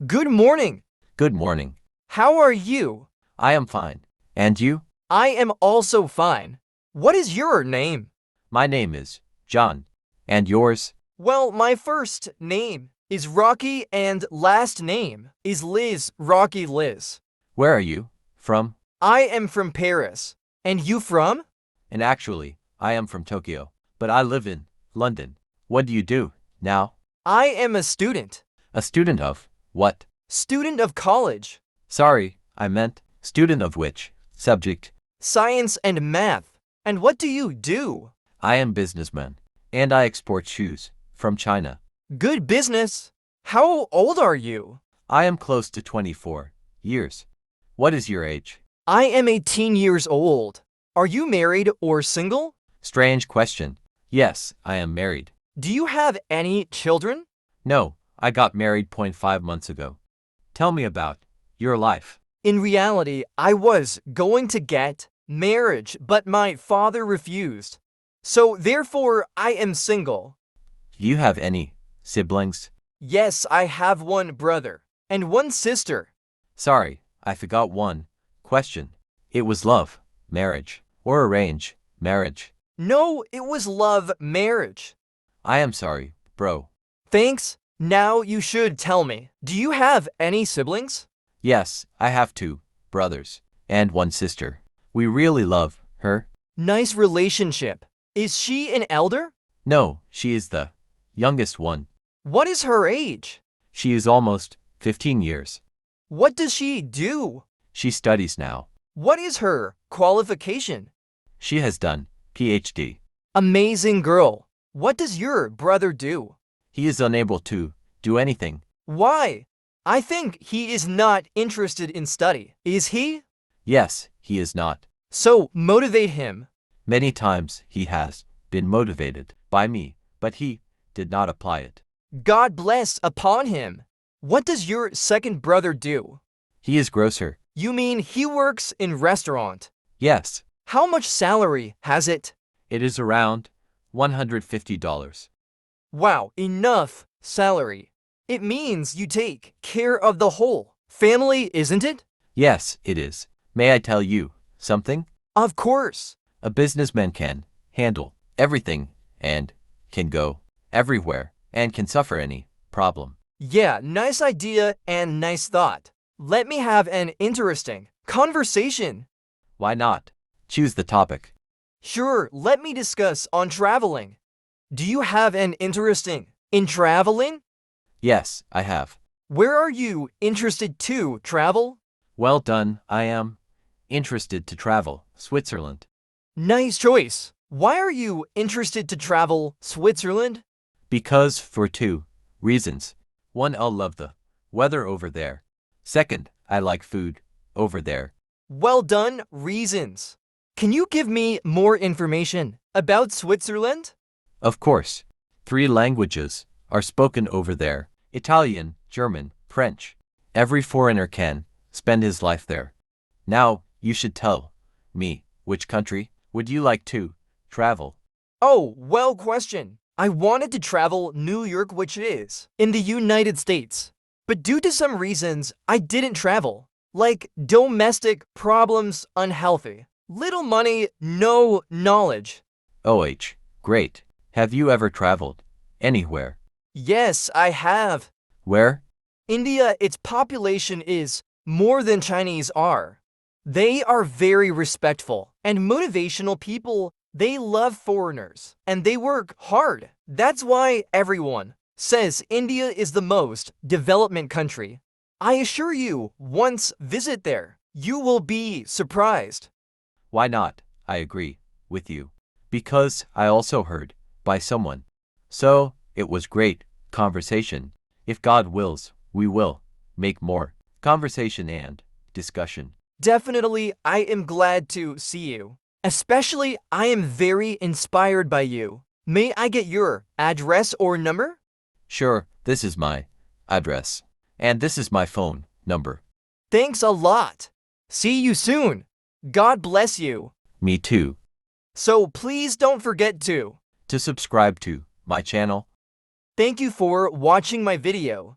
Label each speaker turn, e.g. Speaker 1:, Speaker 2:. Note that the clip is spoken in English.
Speaker 1: Good morning.
Speaker 2: Good morning.
Speaker 1: How are you?
Speaker 2: I am fine. And you?
Speaker 1: I am also fine. What is your name?
Speaker 2: My name is John. And yours?
Speaker 1: Well, my first name is Rocky and last name is Liz, Rocky Liz.
Speaker 2: Where are you from?
Speaker 1: I am from Paris. And you from?
Speaker 2: And actually, I am from Tokyo, but I live in London. What do you do now?
Speaker 1: I am a student.
Speaker 2: A student of what?
Speaker 1: Student of college.
Speaker 2: Sorry, I meant student of which subject?
Speaker 1: Science and math. And what do you do?
Speaker 2: I am businessman, and I export shoes from China.
Speaker 1: Good business. How old are you?
Speaker 2: I am close to 24 years. What is your age?
Speaker 1: I am 18 years old. Are you married or single?
Speaker 2: Strange question. Yes, I am married.
Speaker 1: Do you have any children?
Speaker 2: No, I got married 0.5 months ago. Tell me about your life.
Speaker 1: In reality, I was going to get marriage, but my father refused. So therefore, I am single.
Speaker 2: Do you have any siblings?
Speaker 1: Yes, I have one brother and one sister.
Speaker 2: Sorry, I forgot one question. It was love, marriage, or arrange marriage.
Speaker 1: No, it was love marriage.
Speaker 2: I am sorry, bro.
Speaker 1: Thanks. Now you should tell me. Do you have any siblings?
Speaker 2: Yes, I have 2 brothers and 1 sister. We really love her.
Speaker 1: Nice relationship. Is she an elder?
Speaker 2: No, she is the youngest one.
Speaker 1: What is her age?
Speaker 2: She is almost 15 years.
Speaker 1: What does she do?
Speaker 2: She studies now.
Speaker 1: What is her qualification?
Speaker 2: She has done PhD.
Speaker 1: Amazing girl. What does your brother do?
Speaker 2: He is unable to do anything.
Speaker 1: Why? I think he is not interested in study. Is he?
Speaker 2: Yes, he is not.
Speaker 1: So motivate him.
Speaker 2: Many times he has been motivated by me, but he did not apply it.
Speaker 1: God bless upon him. What does your second brother do?
Speaker 2: He is grocer.
Speaker 1: You mean he works in restaurant?
Speaker 2: Yes,
Speaker 1: How much salary has it?
Speaker 2: it is around $150.
Speaker 1: Wow, enough salary. It means you take care of the whole family, isn't it?
Speaker 2: Yes, it is. May I tell you something?
Speaker 1: Of course.
Speaker 2: A businessman can handle everything and can go everywhere and can suffer any problem.
Speaker 1: Yeah, nice idea and nice thought. Let me have an interesting conversation.
Speaker 2: Why not? Choose the topic.
Speaker 1: Sure, let me discuss on traveling. Do you have an interesting in traveling?
Speaker 2: Yes, I have.
Speaker 1: Where are you interested to travel?
Speaker 2: Well done. I am interested to travel Switzerland
Speaker 1: Nice choice. Why are you interested to travel Switzerland?
Speaker 2: because for 2 reasons. One, I love the weather over there. Second, I like food over there.
Speaker 1: Well done, reasons. Can you give me more information about Switzerland?
Speaker 2: Of course, 3 languages are spoken over there: Italian, German, French. Every foreigner can spend his life there. Now, you should tell me, which country would you like to travel?
Speaker 1: Oh, well question. I wanted to travel New York, which is in the United States. But due to some reasons, I didn't travel. Like domestic problems, unhealthy. Little money, no knowledge.
Speaker 2: OH, great. Have you ever traveled anywhere?
Speaker 1: Yes, I have.
Speaker 2: Where?
Speaker 1: India, its population is more than Chinese are. They are very respectful and motivational people. They love foreigners and they work hard. That's why everyone says India is the most development country. I assure you, once visit there, you will be surprised.
Speaker 2: Why not? I agree with you. Because I also heard by someone. So, it was great conversation. If God wills, we will make more conversation and discussion.
Speaker 1: Definitely, I am glad to see you. Especially, I am very inspired by you. May I get your address or number?
Speaker 2: Sure, this is my address. And this is my phone number.
Speaker 1: Thanks a lot. See you soon. God bless you.
Speaker 2: Me too.
Speaker 1: So please don't forget to
Speaker 2: To subscribe to my channel.
Speaker 1: Thank you for watching my video.